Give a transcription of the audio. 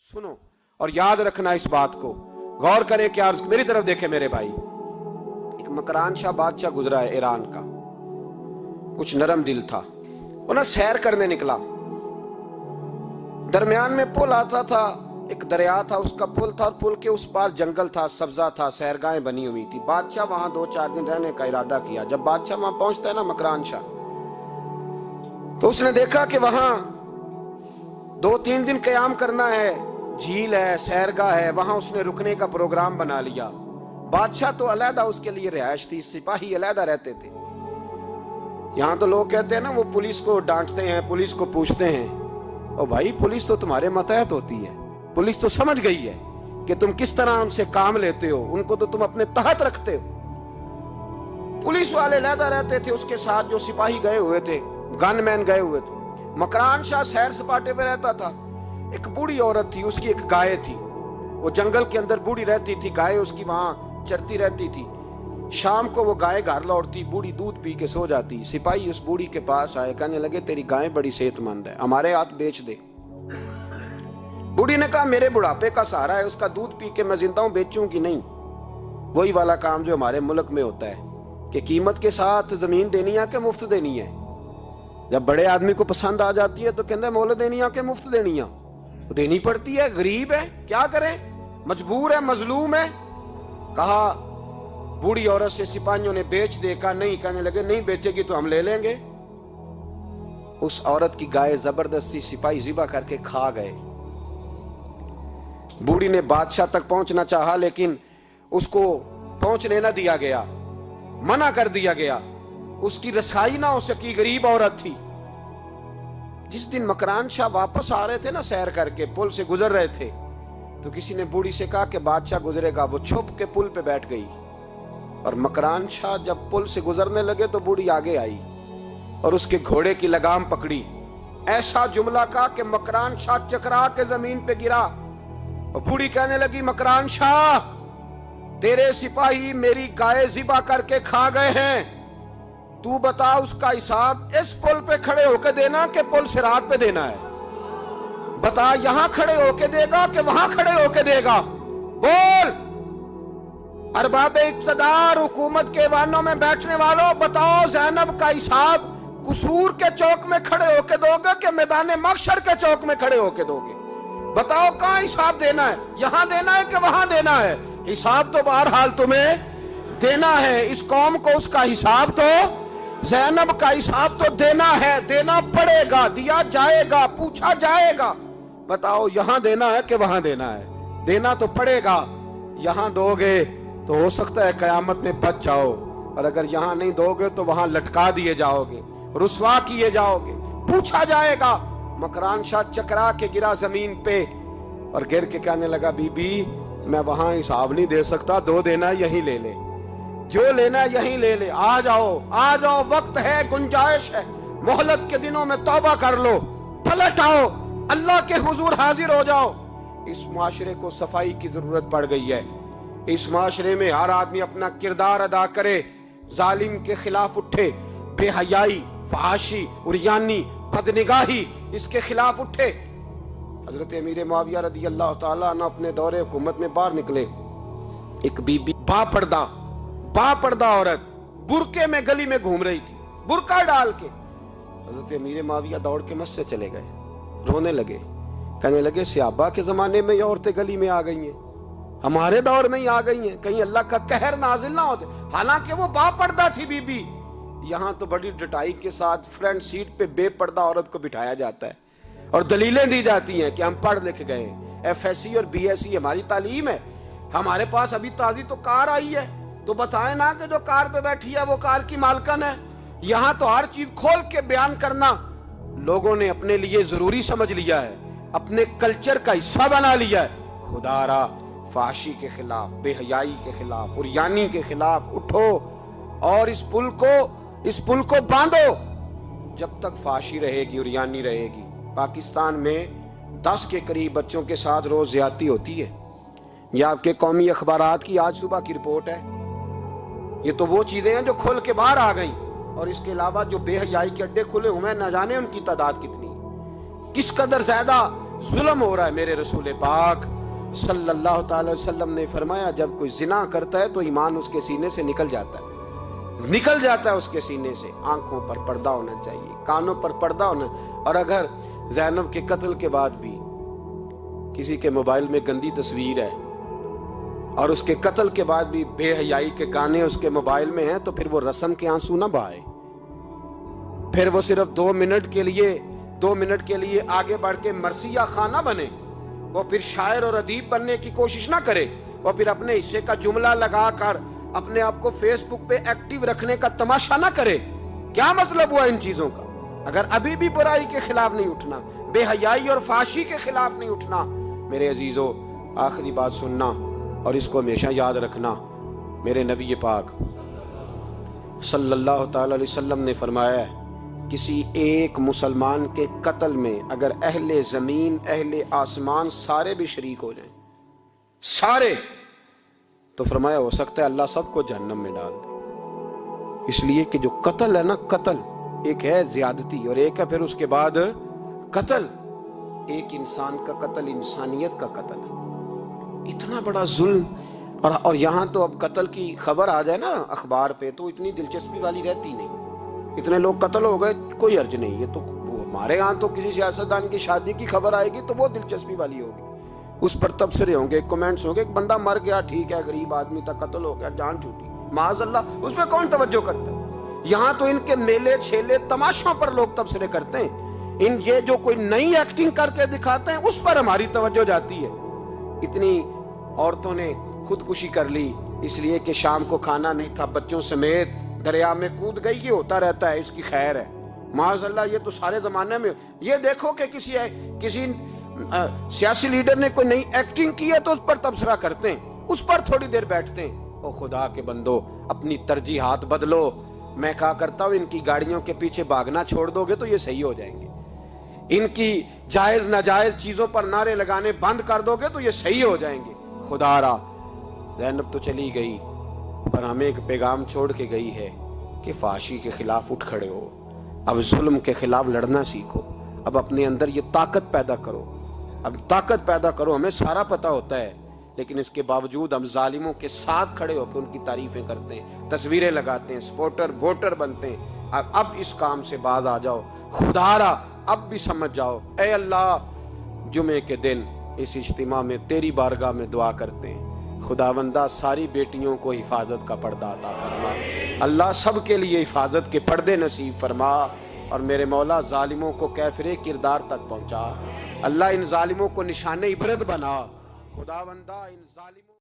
सुनो और याद रखना इस बात को, गौर करें क्या, मेरी तरफ देखे मेरे भाई। एक मकरान शाह बादशाह गुजरा है ईरान का, कुछ नरम दिल था। वो ना सैर करने निकला, दरमियान में पुल आता था, एक दरिया था, उसका पुल था और पुल के उस पार जंगल था, सब्जा था, सैरगाहें बनी हुई थी। बादशाह वहां 2-4 दिन रहने का इरादा किया। जब बादशाह वहां पहुंचता है ना मकरान शाह, तो उसने देखा कि वहां 2-3 दिन क़याम करना है, झील है, सैरगाह है, वहां उसने रुकने का प्रोग्राम बना लिया। बादशाह तो अलहदा उसके लिए रिहाइश थी, सिपाही अलहदा रहते थे। यहां तो लोग कहते हैं ना, वो पुलिस को डांटते हैं, पुलिस को पूछते हैं, ओ भाई पुलिस तो तुम्हारे मतहत होती है, पुलिस तो समझ गई है कि तुम किस तरह उनसे काम लेते हो, उनको तो तुम अपने तहत रखते हो। पुलिस वाले अलहदा रहते थे, उसके साथ जो सिपाही गए हुए थे, गनमैन गए हुए थे। मकरान शाह सैर सपाटे पे रहता था। एक बूढ़ी औरत थी, उसकी एक गाय थी, वो जंगल के अंदर बूढ़ी रहती थी, गाय उसकी वहां चरती रहती थी। शाम को वो गाय घर लौटती, बूढ़ी दूध पी के सो जाती। सिपाही उस बूढ़ी के पास आए, कहने लगे तेरी गाय बड़ी सेहतमंद है, हमारे हाथ बेच दे। बूढ़ी ने कहा मेरे बुढ़ापे का सहारा है, उसका दूध पी के मैं जिंदा हूं, बेचूंगी नहीं। वही वाला काम जो हमारे मुल्क में होता है कि कीमत के साथ जमीन देनी है कि मुफ्त देनी है। जब बड़े आदमी को पसंद आ जाती है तो कहते हैं मोल देनी है कि मुफ्त देनी है, देनी पड़ती है, गरीब है, क्या करें, मजबूर है, मजलूम है। कहा बूढ़ी औरत से सिपाहियों ने बेच दे, कहा नहीं, कहने लगे नहीं बेचेगी तो हम ले लेंगे। उस औरत की गाय जबरदस्ती सिपाही ज़िबा करके खा गए। बूढ़ी ने बादशाह तक पहुंचना चाहा, लेकिन उसको पहुंचने न दिया गया, मना कर दिया गया, उसकी रसाई ना हो सकी, गरीब औरत थी। जिस दिन मकरान शाह वापस आ रहे थे ना, सैर करके पुल से गुजर रहे थे, तो किसी ने बूढ़ी से कहा कि बादशाह गुजरेगा। वो छुप के पुल पे बैठ गई और मकरान शाह जब पुल से गुजरने लगे तो बूढ़ी आगे आई और उसके घोड़े की लगाम पकड़ी। ऐसा जुमला कहा कि मकरान शाह चकरा के जमीन पे गिरा और बूढ़ी कहने लगी मकरान शाह, तेरे सिपाही मेरी गाय ज़िबा करके खा गए हैं, तू बता उसका हिसाब इस पुल पे खड़े होके देना कि पुल सिरात पे देना है। बता यहां खड़े होके देगा कि वहां खड़े होके देगा, बोल। अरबाबे इक्तदार, हुकूमत के वानों में बैठने वालों, बताओ ज़ैनब का हिसाब कसूर के चौक में खड़े होके दोगे कि मैदान महशर के चौक में खड़े होके दोगे? बताओ कहां हिसाब देना है, यहां देना है कि वहां देना है? हिसाब तो बहरहाल तुम्हें देना है। इस कौम को उसका हिसाब तो, ज़ैनब का हिसाब तो देना है, देना पड़ेगा, दिया जाएगा, पूछा जाएगा। बताओ यहां देना है कि वहां देना है? देना तो पड़ेगा। यहां दोगे तो हो सकता है कयामत में बच जाओ, और अगर यहां नहीं दोगे तो वहां लटका दिए जाओगे, रुसवा किए जाओगे, पूछा जाएगा। मकरान शाह चकरा के गिरा जमीन पे और गिर के कहने लगा बीबी मैं वहां हिसाब नहीं दे सकता, दो देना यही ले ले, जो लेना यहीं ले ले, आ जाओ, आ जाओ, वक्त है, गुंजाइश है, मोहलत के दिनों में तौबा कर लो, पलट आओ, अल्लाह के हुजूर हाजिर हो जाओ। इस मुआशरे को सफाई की जरूरत पड़ गई है। इस मुआशरे में हर आदमी अपना किरदार अदा करे, जालिम के खिलाफ उठे, बेहयाई, फहाशी, उरियानी, बदनिगाही, इसके खिलाफ उठे। हजरत अमीर मुआविया रदी अल्लाह ताला अन्हु अपने दौरे हुकूमत में बाहर निकले। एक बीबी बापर्दा औरत बुरके में गली में घूम रही थी, बुरका डाल के। हजरत अमीर मुआविया दौड़ के मस्जिद चले गए, रोने लगे, कहने लगे सहाबा के जमाने में ये औरतें गली में आ गई हैं, हमारे दौर में ही आ गई हैं, कहीं अल्लाह का कहर नाजिल ना होते। हालांकि वो बापर्दा थी बीबी। यहाँ तो बड़ी डटाई के साथ फ्रंट सीट पे बेपर्दा औरत को बिठाया जाता है और दलीलें दी जाती हैं कि हम पढ़ लिख गए, FSC और BSc हमारी तालीम है, हमारे पास अभी ताजी तो कार आई है, तो बताएं ना कि जो कार पे बैठी है वो कार की मालकन है। यहाँ तो हर चीज खोल के बयान करना लोगों ने अपने लिए जरूरी समझ लिया है, अपने कल्चर का हिस्सा बना लिया है। खुदारा फाशी के खिलाफ, बेहयाई के खिलाफ, उरियानी के खिलाफ उठो और इस पुल को बांधो। जब तक फाशी रहेगी, उरियानी रहेगी। पाकिस्तान में 10 के करीब बच्चों के साथ रोज ज्यादती होती है। यह आपके कौमी अखबारात की आज सुबह की रिपोर्ट है। ये तो वो चीजें हैं जो खुल के बाहर आ गई, और इसके अलावा जो बेहयाई के अड्डे खुले हुए हैं, न जाने उनकी तादाद कितनी, किस कदर ज्यादा ظلم ہو رہا ہے. میرے رسول پاک صلی اللہ تعالی وسلم نے فرمایا جب کوئی زنا کرتا ہے تو ایمان اس کے سینے سے نکل جاتا ہے اس کے سینے سے. آنکھوں پر پردہ ہونا چاہیے, کانوں پر پردہ ہونا. اور اگر زینب کے قتل کے بعد بھی کسی کے موبائل میں گندی تصویر ہے اور اس کے قتل کے بعد بھی بے حیائی کے گانے اس کے موبائل میں ہیں, تو پھر وہ رسم کے آنسو نہ بہائے. پھر وہ صرف 2 منٹ کے لیے آگے بڑھ کے مرثیہ خان نہ بنے. وہ پھر شاعر اور ادیب بننے کی کوشش نہ کرے. وہ پھر اپنے حصے کا جملہ لگا کر اپنے آپ کو فیس بک پہ ایکٹیو رکھنے کا تماشا نہ کرے. کیا مطلب ہوا ان چیزوں کا؟ اگر ابھی بھی برائی کے خلاف نہیں اٹھنا, بے حیائی اور فحاشی کے خلاف نہیں اٹھنا, میرے عزیزو آخری بات سننا اور اس کو ہمیشہ یاد رکھنا. میرے نبی پاک صلی اللہ تعالی علیہ وسلم نے فرمایا ہے کسی ایک مسلمان کے قتل میں اگر اہل زمین اہل آسمان سارے بھی شریک ہو جائیں, سارے, تو فرمایا ہو سکتا ہے اللہ سب کو جہنم میں ڈال دے. اس لیے کہ جو قتل ہے نا, قتل ایک ہے زیادتی اور ایک ہے پھر اس کے بعد قتل. ایک انسان کا قتل انسانیت کا قتل ہے. اتنا بڑا ظلم. اور یہاں تو اب قتل کی خبر آ جائے نا اخبار پہ تو اتنی دلچسپی والی رہتی نہیں. اتنے لوگ قتل ہو گئے, کوئی عرض نہیں. یہ تو ہمارے یہاں تو کسی سیاستدان کی شادی کی خبر آئے گی تو وہ دلچسپی والی ہوگی, اس پر تبصرے ہوں گے, کمنٹس ہوں گے. ایک بندہ مر گیا, ٹھیک ہے, غریب آدمی تھا, قتل ہو گیا, جان چھوٹی, معاذ اللہ, اس پہ کون توجہ کرتا ہے؟ یہاں تو ان کے میلے چھیلے تماشوں پر لوگ تبصرے کرتے ہیں. یہ جو کوئی نئی ایکٹنگ کر کے دکھاتے ہیں اس پر ہماری توجہ جاتی ہے. اتنی عورتوں نے خودکشی کر لی اس لیے کہ شام کو کھانا نہیں تھا, بچوں سمیت دریا میں کود گئی. یہ ہوتا رہتا ہے, اس کی خیر ہے. معاذ اللہ, یہ تو سارے زمانے میں. یہ دیکھو کہ کسی سیاسی لیڈر نے کوئی نئی ایکٹنگ کی ہے تو اس پر تبصرہ کرتے ہیں, اس پر تھوڑی دیر بیٹھتے ہیں. او خدا کے بندو, اپنی ترجیحات بدلو. میں کہا کرتا ہوں ان کی گاڑیوں کے پیچھے بھاگنا چھوڑ دو گے تو یہ صحیح ہو جائیں گے. ان کی جائز ناجائز چیزوں پر نعرے لگانے بند کر دو گے تو یہ صحیح ہو جائیں گے. خدا را, زینب تو چلی گئی پر ہمیں ایک پیغام چھوڑ کے گئی ہے کہ فحاشی کے خلاف اٹھ کھڑے ہو. اب ظلم کے خلاف لڑنا سیکھو. اب اپنے اندر یہ طاقت پیدا کرو. اب طاقت پیدا کرو. ہمیں سارا پتہ ہوتا ہے لیکن اس کے باوجود ہم ظالموں کے ساتھ کھڑے ہو کے ان کی تعریفیں کرتے ہیں, تصویریں لگاتے ہیں, سپورٹر ووٹر بنتے ہیں. اب اس کام سے باز آ جاؤ. خدا را اب بھی سمجھ جاؤ. اے اللہ, جمعے کے دن اس اجتماع میں تیری بارگاہ میں دعا کرتے ہیں, خداوندہ ساری بیٹیوں کو حفاظت کا پردہ عطا فرما. اللہ سب کے لیے حفاظت کے پردے نصیب فرما. اور میرے مولا ظالموں کو کیفر کردار تک پہنچا. اللہ ان ظالموں کو نشان عبرت بنا. خداوندہ ان ظالموں